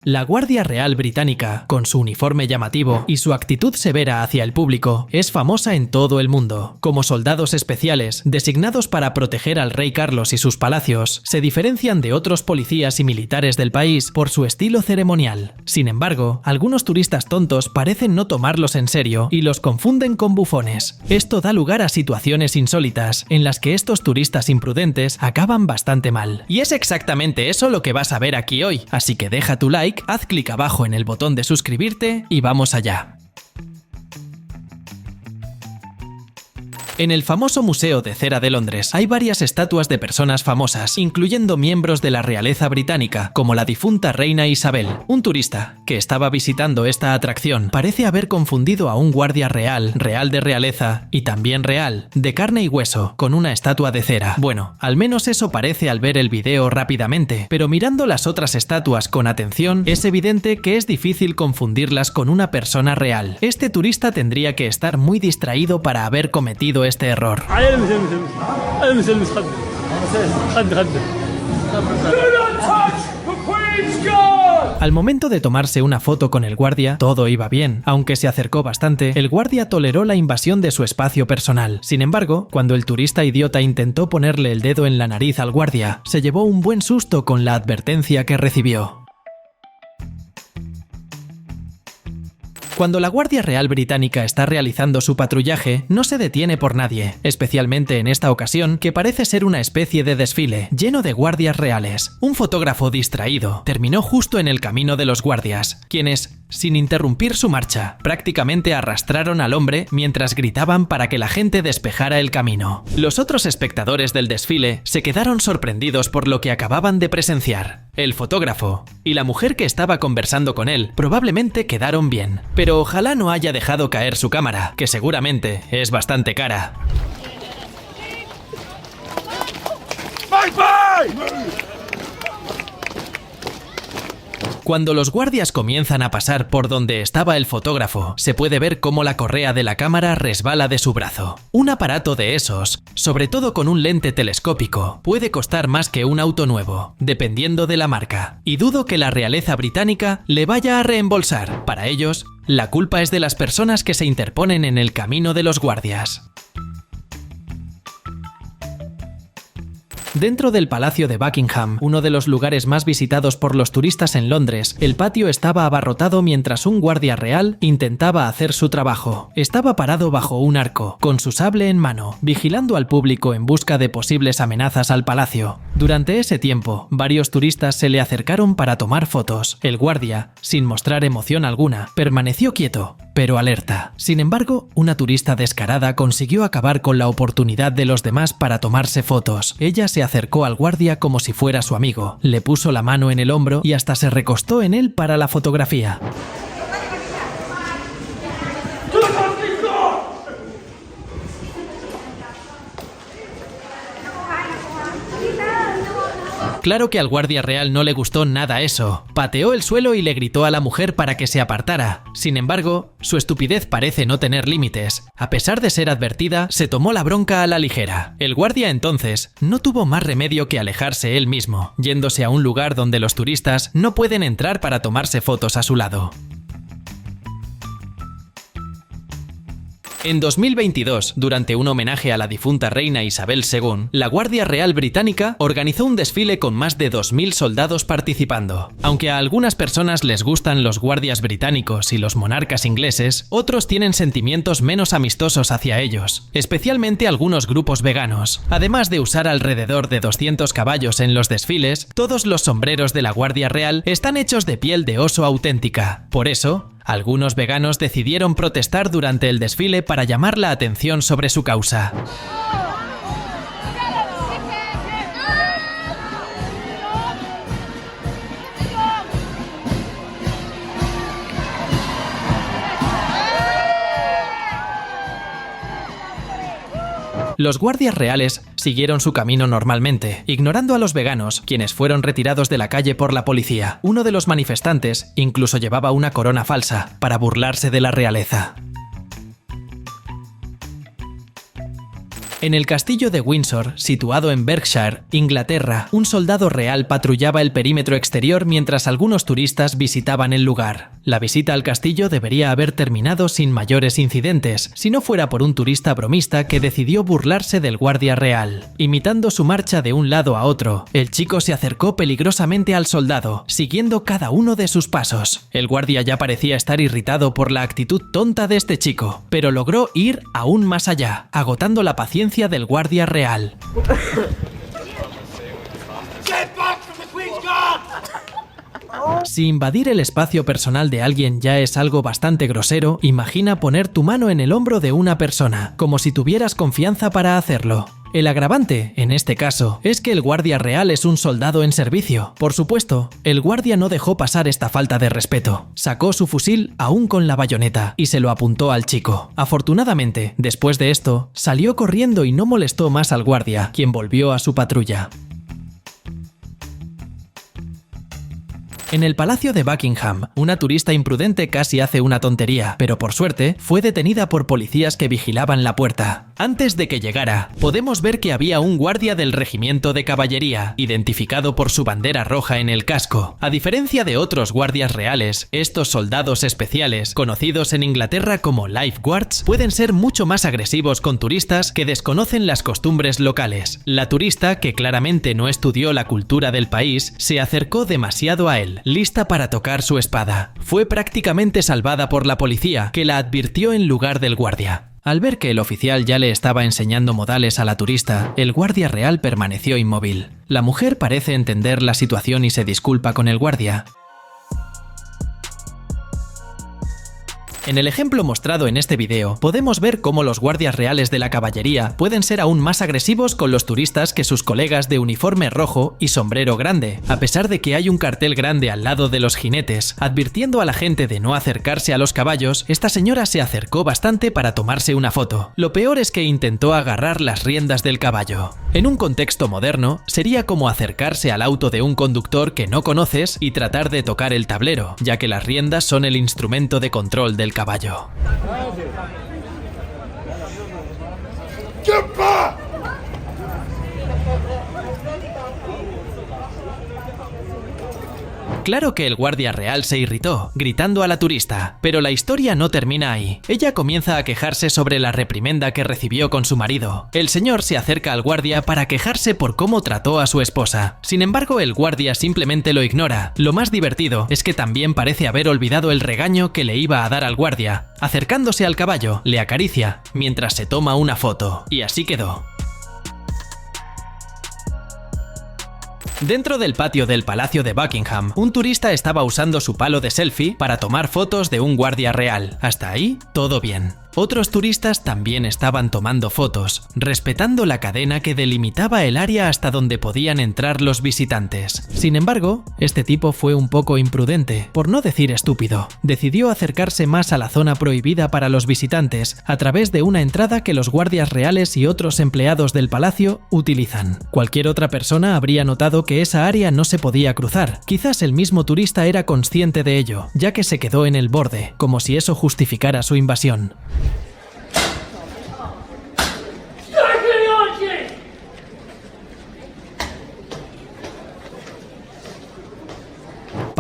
La Guardia Real Británica, con su uniforme llamativo y su actitud severa hacia el público, es famosa en todo el mundo. Como soldados especiales, designados para proteger al rey Carlos y sus palacios, se diferencian de otros policías y militares del país por su estilo ceremonial. Sin embargo, algunos turistas tontos parecen no tomarlos en serio y los confunden con bufones. Esto da lugar a situaciones insólitas, en las que estos turistas imprudentes acaban bastante mal. Y es exactamente eso lo que vas a ver aquí hoy, así que deja tu like, haz clic abajo en el botón de suscribirte y vamos allá. En el famoso Museo de Cera de Londres hay varias estatuas de personas famosas, incluyendo miembros de la realeza británica, como la difunta reina Isabel. Un turista que estaba visitando esta atracción parece haber confundido a un guardia real, real de realeza y también real, de carne y hueso, con una estatua de cera. Bueno, al menos eso parece al ver el video rápidamente, pero mirando las otras estatuas con atención, es evidente que es difícil confundirlas con una persona real. Este turista tendría que estar muy distraído para haber cometido este error. Al momento de tomarse una foto con el guardia, todo iba bien. Aunque se acercó bastante, el guardia toleró la invasión de su espacio personal. Sin embargo, cuando el turista idiota intentó ponerle el dedo en la nariz al guardia, se llevó un buen susto con la advertencia que recibió. Cuando la Guardia Real Británica está realizando su patrullaje, no se detiene por nadie, especialmente en esta ocasión, que parece ser una especie de desfile, lleno de guardias reales. Un fotógrafo distraído terminó justo en el camino de los guardias, quienes, sin interrumpir su marcha, prácticamente arrastraron al hombre mientras gritaban para que la gente despejara el camino. Los otros espectadores del desfile se quedaron sorprendidos por lo que acababan de presenciar. El fotógrafo y la mujer que estaba conversando con él probablemente quedaron bien, pero ojalá no haya dejado caer su cámara, que seguramente es bastante cara. Cuando los guardias comienzan a pasar por donde estaba el fotógrafo, se puede ver cómo la correa de la cámara resbala de su brazo. Un aparato de esos, sobre todo con un lente telescópico, puede costar más que un auto nuevo, dependiendo de la marca. Y dudo que la realeza británica le vaya a reembolsar. Para ellos, la culpa es de las personas que se interponen en el camino de los guardias. Dentro del Palacio de Buckingham, uno de los lugares más visitados por los turistas en Londres, el patio estaba abarrotado mientras un guardia real intentaba hacer su trabajo. Estaba parado bajo un arco, con su sable en mano, vigilando al público en busca de posibles amenazas al palacio. Durante ese tiempo, varios turistas se le acercaron para tomar fotos. El guardia, sin mostrar emoción alguna, permaneció quieto, pero alerta. Sin embargo, una turista descarada consiguió acabar con la oportunidad de los demás para tomarse fotos. Ella se acercó al guardia como si fuera su amigo, le puso la mano en el hombro y hasta se recostó en él para la fotografía. Claro que al guardia real no le gustó nada eso. Pateó el suelo y le gritó a la mujer para que se apartara. Sin embargo, su estupidez parece no tener límites. A pesar de ser advertida, se tomó la bronca a la ligera. El guardia entonces no tuvo más remedio que alejarse él mismo, yéndose a un lugar donde los turistas no pueden entrar para tomarse fotos a su lado. En 2022, durante un homenaje a la difunta reina Isabel II, la Guardia Real Británica organizó un desfile con más de 2000 soldados participando. Aunque a algunas personas les gustan los guardias británicos y los monarcas ingleses, otros tienen sentimientos menos amistosos hacia ellos, especialmente algunos grupos veganos. Además de usar alrededor de 200 caballos en los desfiles, todos los sombreros de la Guardia Real están hechos de piel de oso auténtica. Por eso, algunos veganos decidieron protestar durante el desfile para llamar la atención sobre su causa. Los guardias reales siguieron su camino normalmente, ignorando a los veganos, quienes fueron retirados de la calle por la policía. Uno de los manifestantes incluso llevaba una corona falsa para burlarse de la realeza. En el castillo de Windsor, situado en Berkshire, Inglaterra, un soldado real patrullaba el perímetro exterior mientras algunos turistas visitaban el lugar. La visita al castillo debería haber terminado sin mayores incidentes, si no fuera por un turista bromista que decidió burlarse del guardia real. Imitando su marcha de un lado a otro, el chico se acercó peligrosamente al soldado, siguiendo cada uno de sus pasos. El guardia ya parecía estar irritado por la actitud tonta de este chico, pero logró ir aún más allá, agotando la paciencia del guardia real. Si invadir el espacio personal de alguien ya es algo bastante grosero, imagina poner tu mano en el hombro de una persona, como si tuvieras confianza para hacerlo. El agravante, en este caso, es que el guardia real es un soldado en servicio. Por supuesto, el guardia no dejó pasar esta falta de respeto. Sacó su fusil aún con la bayoneta y se lo apuntó al chico. Afortunadamente, después de esto, salió corriendo y no molestó más al guardia, quien volvió a su patrulla. En el Palacio de Buckingham, una turista imprudente casi hace una tontería, pero por suerte fue detenida por policías que vigilaban la puerta. Antes de que llegara, podemos ver que había un guardia del regimiento de caballería, identificado por su bandera roja en el casco. A diferencia de otros guardias reales, estos soldados especiales, conocidos en Inglaterra como lifeguards, pueden ser mucho más agresivos con turistas que desconocen las costumbres locales. La turista, que claramente no estudió la cultura del país, se acercó demasiado a él, lista para tocar su espada. Fue prácticamente salvada por la policía, que la advirtió en lugar del guardia. Al ver que el oficial ya le estaba enseñando modales a la turista, el guardia real permaneció inmóvil. La mujer parece entender la situación y se disculpa con el guardia. En el ejemplo mostrado en este video, podemos ver cómo los guardias reales de la caballería pueden ser aún más agresivos con los turistas que sus colegas de uniforme rojo y sombrero grande, a pesar de que hay un cartel grande al lado de los jinetes, advirtiendo a la gente de no acercarse a los caballos. Esta señora se acercó bastante para tomarse una foto. Lo peor es que intentó agarrar las riendas del caballo. En un contexto moderno, sería como acercarse al auto de un conductor que no conoces y tratar de tocar el tablero, ya que las riendas son el instrumento de control del caballo. Claro que el guardia real se irritó, gritando a la turista, pero la historia no termina ahí. Ella comienza a quejarse sobre la reprimenda que recibió con su marido. El señor se acerca al guardia para quejarse por cómo trató a su esposa. Sin embargo, el guardia simplemente lo ignora. Lo más divertido es que también parece haber olvidado el regaño que le iba a dar al guardia. Acercándose al caballo, le acaricia, mientras se toma una foto. Y así quedó. Dentro del patio del Palacio de Buckingham, un turista estaba usando su palo de selfie para tomar fotos de un guardia real. Hasta ahí, todo bien. Otros turistas también estaban tomando fotos, respetando la cadena que delimitaba el área hasta donde podían entrar los visitantes. Sin embargo, este tipo fue un poco imprudente, por no decir estúpido. Decidió acercarse más a la zona prohibida para los visitantes, a través de una entrada que los guardias reales y otros empleados del palacio utilizan. Cualquier otra persona habría notado que esa área no se podía cruzar. Quizás el mismo turista era consciente de ello, ya que se quedó en el borde, como si eso justificara su invasión.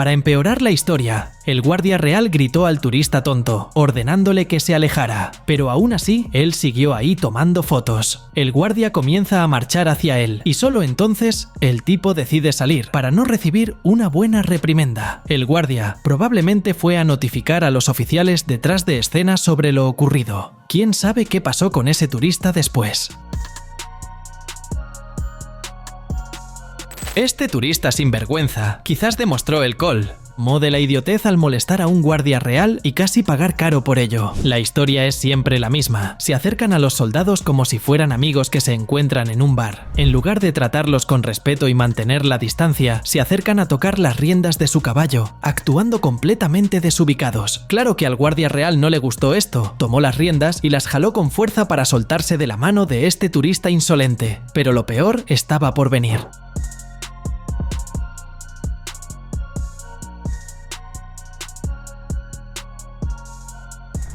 Para empeorar la historia, el guardia real gritó al turista tonto, ordenándole que se alejara, pero aún así, él siguió ahí tomando fotos. El guardia comienza a marchar hacia él, y solo entonces, el tipo decide salir, para no recibir una buena reprimenda. El guardia probablemente fue a notificar a los oficiales detrás de escena sobre lo ocurrido. ¿Quién sabe qué pasó con ese turista después? Este turista sinvergüenza quizás demostró el colmo de la idiotez al molestar a un guardia real y casi pagar caro por ello. La historia es siempre la misma. Se acercan a los soldados como si fueran amigos que se encuentran en un bar. En lugar de tratarlos con respeto y mantener la distancia, se acercan a tocar las riendas de su caballo, actuando completamente desubicados. Claro que al guardia real no le gustó esto. Tomó las riendas y las jaló con fuerza para soltarse de la mano de este turista insolente. Pero lo peor estaba por venir.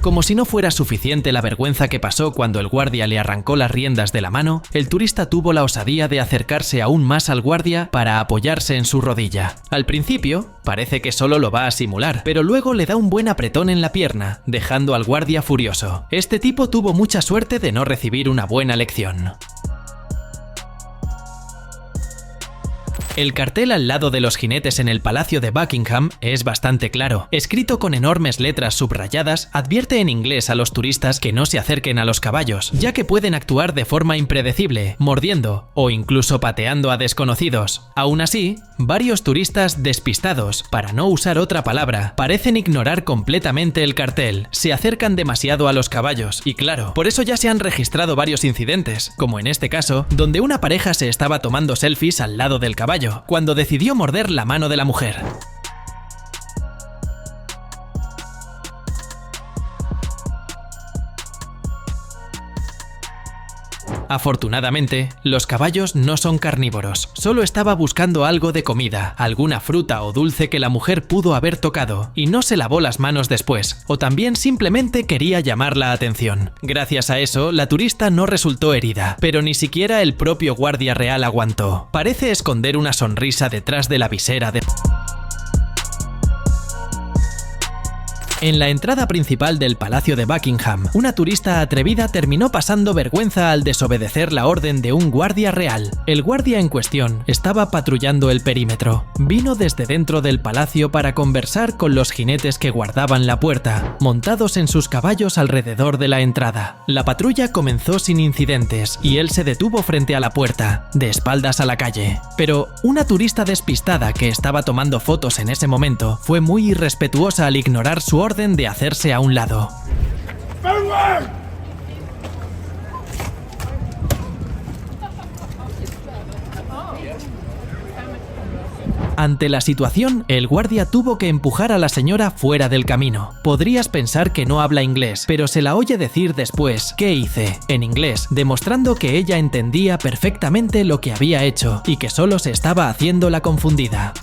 Como si no fuera suficiente la vergüenza que pasó cuando el guardia le arrancó las riendas de la mano, el turista tuvo la osadía de acercarse aún más al guardia para apoyarse en su rodilla. Al principio, parece que solo lo va a simular, pero luego le da un buen apretón en la pierna, dejando al guardia furioso. Este tipo tuvo mucha suerte de no recibir una buena lección. El cartel al lado de los jinetes en el Palacio de Buckingham es bastante claro. Escrito con enormes letras subrayadas, advierte en inglés a los turistas que no se acerquen a los caballos, ya que pueden actuar de forma impredecible, mordiendo o incluso pateando a desconocidos. Aún así, varios turistas despistados, para no usar otra palabra, parecen ignorar completamente el cartel, se acercan demasiado a los caballos y claro, por eso ya se han registrado varios incidentes, como en este caso, donde una pareja se estaba tomando selfies al lado del caballo, cuando decidió morder la mano de la mujer. Afortunadamente, los caballos no son carnívoros, solo estaba buscando algo de comida, alguna fruta o dulce que la mujer pudo haber tocado, y no se lavó las manos después, o también simplemente quería llamar la atención. Gracias a eso, la turista no resultó herida, pero ni siquiera el propio guardia real aguantó. Parece esconder una sonrisa detrás de la visera de... En la entrada principal del Palacio de Buckingham, una turista atrevida terminó pasando vergüenza al desobedecer la orden de un guardia real. El guardia en cuestión estaba patrullando el perímetro. Vino desde dentro del palacio para conversar con los jinetes que guardaban la puerta, montados en sus caballos alrededor de la entrada. La patrulla comenzó sin incidentes y él se detuvo frente a la puerta, de espaldas a la calle. Pero una turista despistada que estaba tomando fotos en ese momento fue muy irrespetuosa al ignorar su orden de hacerse a un lado. Ante la situación, el guardia tuvo que empujar a la señora fuera del camino. Podrías pensar que no habla inglés, pero se la oye decir después "¿Qué hice?" en inglés, demostrando que ella entendía perfectamente lo que había hecho y que solo se estaba haciendo la confundida.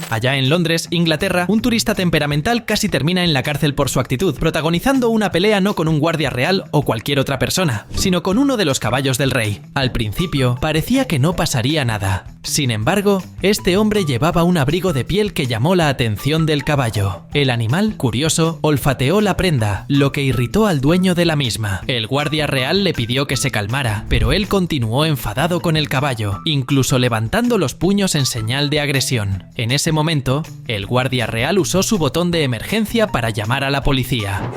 Allá en Londres, Inglaterra, un turista temperamental casi termina en la cárcel por su actitud, protagonizando una pelea no con un guardia real o cualquier otra persona, sino con uno de los caballos del rey. Al principio, parecía que no pasaría nada. Sin embargo, este hombre llevaba un abrigo de piel que llamó la atención del caballo. El animal, curioso, olfateó la prenda, lo que irritó al dueño de la misma. El guardia real le pidió que se calmara, pero él continuó enfadado con el caballo, incluso levantando los puños en señal de agresión. En ese momento, el guardia real usó su botón de emergencia para llamar a la policía.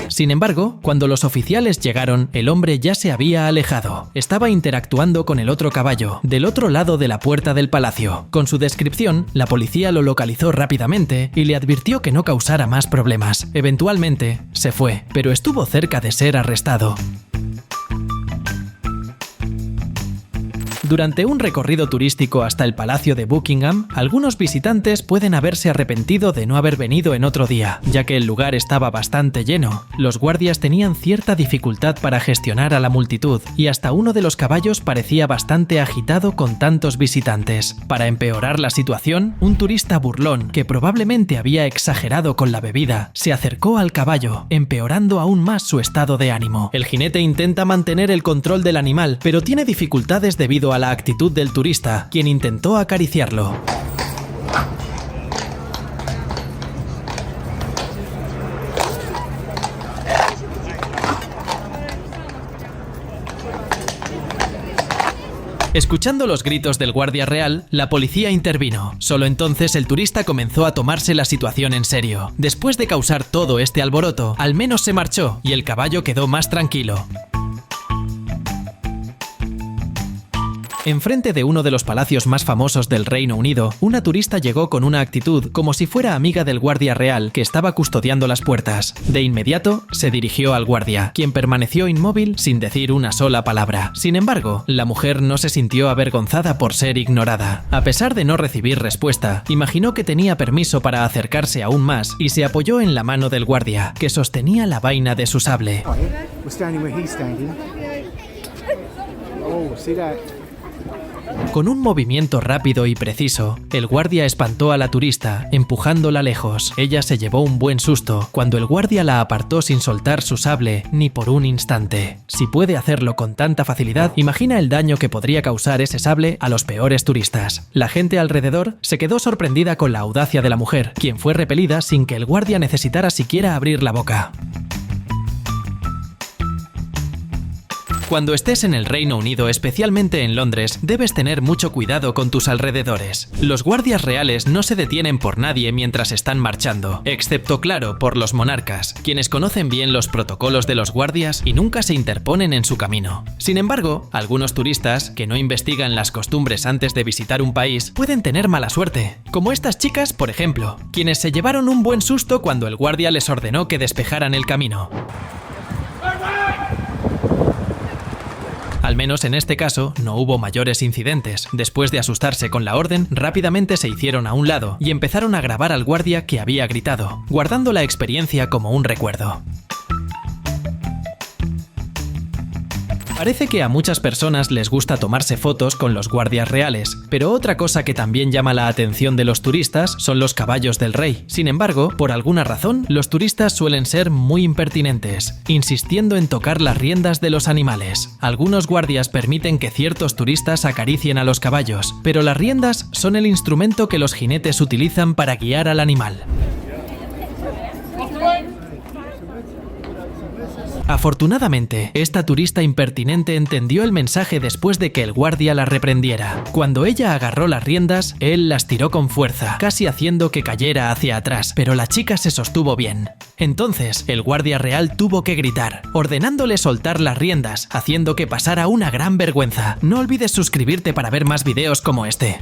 Sin embargo, cuando los oficiales llegaron, el hombre ya se había alejado. Estaba interactuando con el otro caballo, del otro lado de la puerta del palacio. Con su descripción, la policía lo localizó rápidamente y le advirtió que no causara más problemas. Eventualmente, se fue, pero estuvo cerca de ser arrestado. Durante un recorrido turístico hasta el Palacio de Buckingham, algunos visitantes pueden haberse arrepentido de no haber venido en otro día, ya que el lugar estaba bastante lleno. Los guardias tenían cierta dificultad para gestionar a la multitud, y hasta uno de los caballos parecía bastante agitado con tantos visitantes. Para empeorar la situación, un turista burlón, que probablemente había exagerado con la bebida, se acercó al caballo, empeorando aún más su estado de ánimo. El jinete intenta mantener el control del animal, pero tiene dificultades debido a la actitud del turista, quien intentó acariciarlo. Escuchando los gritos del guardia real, la policía intervino. Solo entonces el turista comenzó a tomarse la situación en serio. Después de causar todo este alboroto, al menos se marchó y el caballo quedó más tranquilo. Enfrente de uno de los palacios más famosos del Reino Unido, una turista llegó con una actitud como si fuera amiga del guardia real que estaba custodiando las puertas. De inmediato, se dirigió al guardia, quien permaneció inmóvil sin decir una sola palabra. Sin embargo, la mujer no se sintió avergonzada por ser ignorada. A pesar de no recibir respuesta, imaginó que tenía permiso para acercarse aún más y se apoyó en la mano del guardia, que sostenía la vaina de su sable. Con un movimiento rápido y preciso, el guardia espantó a la turista, empujándola lejos. Ella se llevó un buen susto cuando el guardia la apartó sin soltar su sable ni por un instante. Si puede hacerlo con tanta facilidad, imagina el daño que podría causar ese sable a los peores turistas. La gente alrededor se quedó sorprendida con la audacia de la mujer, quien fue repelida sin que el guardia necesitara siquiera abrir la boca. Cuando estés en el Reino Unido, especialmente en Londres, debes tener mucho cuidado con tus alrededores. Los guardias reales no se detienen por nadie mientras están marchando, excepto, claro, por los monarcas, quienes conocen bien los protocolos de los guardias y nunca se interponen en su camino. Sin embargo, algunos turistas, que no investigan las costumbres antes de visitar un país, pueden tener mala suerte, como estas chicas, por ejemplo, quienes se llevaron un buen susto cuando el guardia les ordenó que despejaran el camino. Al menos en este caso, no hubo mayores incidentes. Después de asustarse con la orden, rápidamente se hicieron a un lado y empezaron a grabar al guardia que había gritado, guardando la experiencia como un recuerdo. Parece que a muchas personas les gusta tomarse fotos con los guardias reales, pero otra cosa que también llama la atención de los turistas son los caballos del rey. Sin embargo, por alguna razón, los turistas suelen ser muy impertinentes, insistiendo en tocar las riendas de los animales. Algunos guardias permiten que ciertos turistas acaricien a los caballos, pero las riendas son el instrumento que los jinetes utilizan para guiar al animal. Afortunadamente, esta turista impertinente entendió el mensaje después de que el guardia la reprendiera. Cuando ella agarró las riendas, él las tiró con fuerza, casi haciendo que cayera hacia atrás, pero la chica se sostuvo bien. Entonces, el guardia real tuvo que gritar, ordenándole soltar las riendas, haciendo que pasara una gran vergüenza. No olvides suscribirte para ver más videos como este.